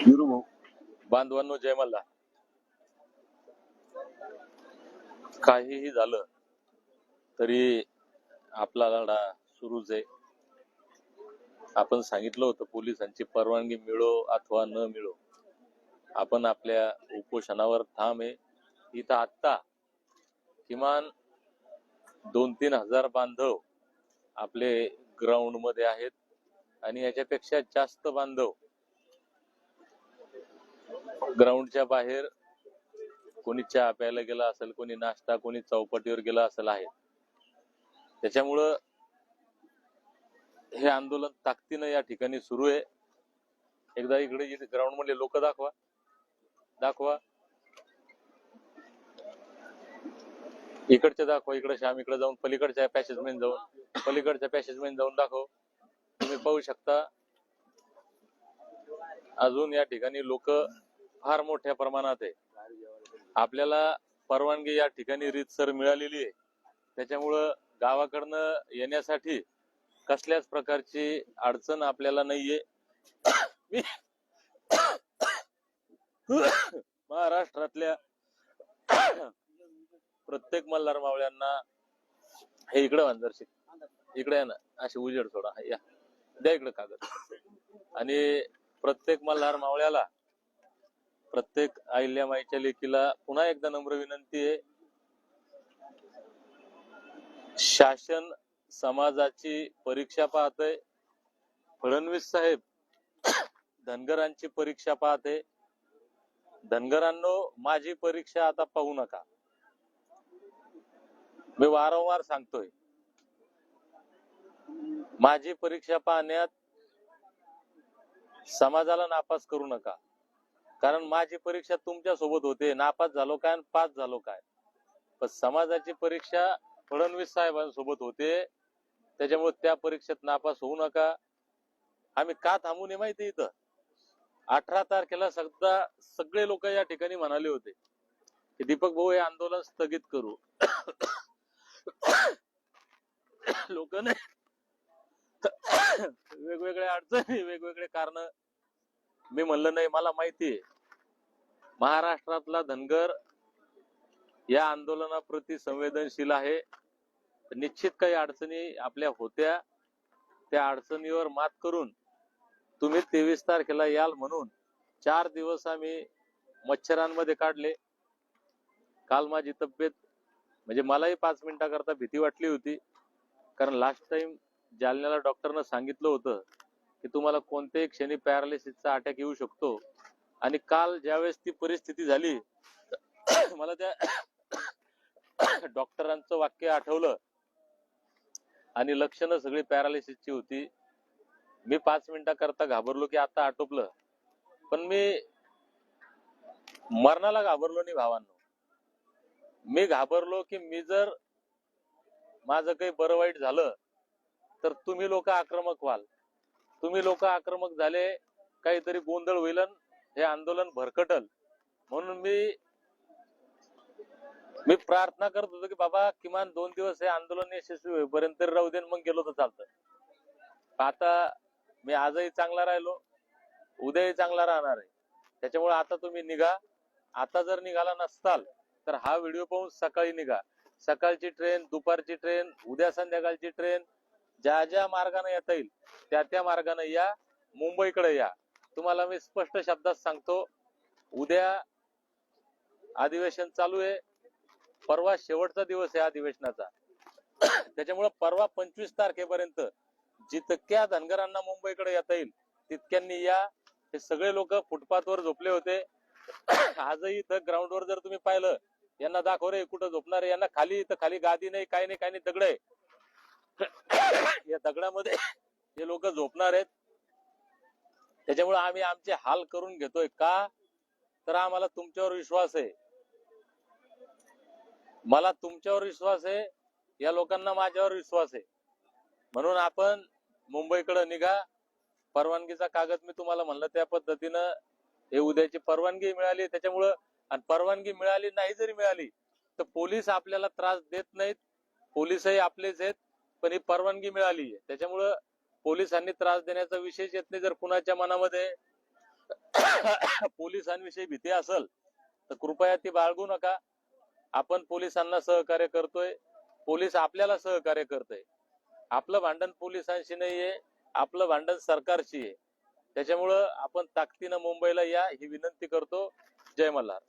बांधवांनो, जय मल्हार. काहीही झालं तरी आपला लढा सुरूच आहे. आपण सांगितलं होतं पोलिसांची परवानगी मिळो अथवा न मिळो, आपण आपल्या उपोषणावर ठाम आहे. इथं आत्ता किमान 2-3 हजार बांधव आपले ग्राउंड मध्ये आहेत आणि याच्यापेक्षा जास्त बांधव ग्राउंडच्या बाहेर, कोणी चहा प्यायला गेला असेल, कोणी नाश्ता, कोणी चौपाटीवर गेला असेल आहे. त्याच्यामुळं हे आंदोलन ताकदीनं या ठिकाणी सुरू आहे. एकदा इकडे ग्राउंड मध्ये लोक दाखवा, इकडचे दाखवा, इकडे श्याम, इकडे जाऊन पलीकडच्या पॅसेज मध्ये जाऊन दाखव. तुम्ही पाहू शकता अजून या ठिकाणी लोक फार मोठ्या प्रमाणात आहे. आपल्याला परवानगी या ठिकाणी रीतसर मिळालेली आहे. त्याच्यामुळं गावाकडनं येण्यासाठी कसल्याच प्रकारची अडचण आपल्याला नाहीये. महाराष्ट्रातल्या प्रत्येक मल्हार मावळ्यांना हे इकडे वांजरशी इकडे आहे ना, अशी उजेड सोडा, या द्या इकडे कागद. आणि प्रत्येक मल्हार मावळ्याला, प्रत्येक अहिल्यामाईच्या लेकीला पुन्हा एकदा नम्र विनंती आहे. शासन समाजाची परीक्षा पाहतय. फडणवीस साहेब धनगरांची परीक्षा पाहते. धनगरांनो, माझी परीक्षा आता पाहू नका. मी वारंवार सांगतोय, माझी परीक्षा पाहण्यात समाजाला नापास करू नका. कारण माझी परीक्षा तुमच्या सोबत होते. नापास झालो काय आणि पास झालो काय, पण समाजाची परीक्षा फडणवीस साहेबांसोबत होते. त्याच्यामुळे त्या परीक्षेत नापास होऊ नका. आम्ही का थांबू नये माहिती, इथं 18 तारखेला सगळे लोक या ठिकाणी म्हणाले होते की दीपक भाऊ, हे आंदोलन स्थगित करू. लोक नाही, वेगवेगळ्या अडचणी, वेगवेगळे कारण. मी म्हणलं नाही, मला माहितीये महाराष्ट्रातला धनगर या आंदोलनाप्रती संवेदनशील आहे. निश्चित काही अडचणी आपल्या होत्या. त्या अडचणीवर मात करून तुम्ही 23 तारखेला याल म्हणून 4 दिवस आम्ही मच्छरांमध्ये काढले. काल माझी तब्येत, म्हणजे मलाही 5 मिनिटाकरता भीती वाटली होती. कारण लास्ट टाइम जालन्याला डॉक्टरनं सांगितलं होतं की तुम्हाला कोणत्याही क्षणी पॅरालिसिसचा अटॅक येऊ शकतो. आणि काल ज्यावेळेस ती परिस्थिती झाली, मला त्या डॉक्टरांचं वाक्य आठवलं आणि लक्षणं सगळी पॅरालिसिसची होती. मी 5 मिनिटाकरता घाबरलो की आता आटोपलं, पण मी मरणाला घाबरलो नाही भावांनो. मी घाबरलो की मी जर माझं काही बरं वाईट झालं तर तुम्ही लोक आक्रमक व्हाल. तुम्ही लोक आक्रमक झाले, काहीतरी गोंधळ होईल, हे आंदोलन भरकटल. म्हणून मी प्रार्थना करत होतो की बाबा किमान 2 दिवस हे आंदोलन यशस्वी होईपर्यंत राहू दे, मग गेलो तर चालतं. आता मी आजही चांगला राहिलो, उद्याही चांगला राहणार आहे. त्याच्यामुळे आता तुम्ही निघा. आता जर निघाला नसताल तर हा व्हिडिओ पाहून सकाळी निघा. सकाळची ट्रेन, दुपारची ट्रेन, उद्या संध्याकाळची ट्रेन, ज्या मार्गाने येता येईल त्या मार्गाने या. मुंबईकडे या. तुम्हाला मी स्पष्ट शब्दात सांगतो, उद्या अधिवेशन चालू आहे. परवा शेवटचा दिवस आहे अधिवेशनाचा. त्याच्यामुळे परवा 25 तारखेपर्यंत जितक्या धनगरांना मुंबईकडे येता येईल तितक्यांनी या. हे सगळे लोक फुटपाथवर झोपले होते. आजही इथं ग्राउंडवर जर तुम्ही पाहिलं, यांना दाखव रे कुठं झोपणार आहे. यांना खाली, इथं खाली गादी नाही, काही नाही, दगड आहे. या दगडामध्ये हे लोक झोपणार आहेत. त्याच्यामुळे आम्ही आमचे हाल करून घेतोय. का तर आम्हाला तुमच्यावर विश्वास आहे. मला तुमच्यावर विश्वास आहे, या लोकांना माझ्यावर विश्वास आहे. म्हणून आपण मुंबईकडे निघा. परवानगीचा कागद मी तुम्हाला म्हणलं त्या पद्धतीनं हे उद्याची परवानगी मिळाली. त्याच्यामुळं, आणि परवानगी मिळाली नाही जरी मिळाली तर पोलीस आपल्याला त्रास देत नाहीत. पोलीसही आपलेच आहेत, पण ही परवानगी मिळाली आहे. त्याच्यामुळं पोलिसांनी त्रास देण्याचा विषयच येत नाही. जर कुणाच्या मनामध्ये पोलिसांविषयी भीती असेल तर कृपया ती बाळगू नका. आपण पोलिसांना सहकार्य करतोय, पोलीस आपल्याला सहकार्य करतोय. आपलं भांडण पोलिसांशी नाहीये, आपलं भांडण सरकारशी आहे. त्याच्यामुळं आपण ताकदीनं मुंबईला या ही विनंती करतो. जय मल्हार.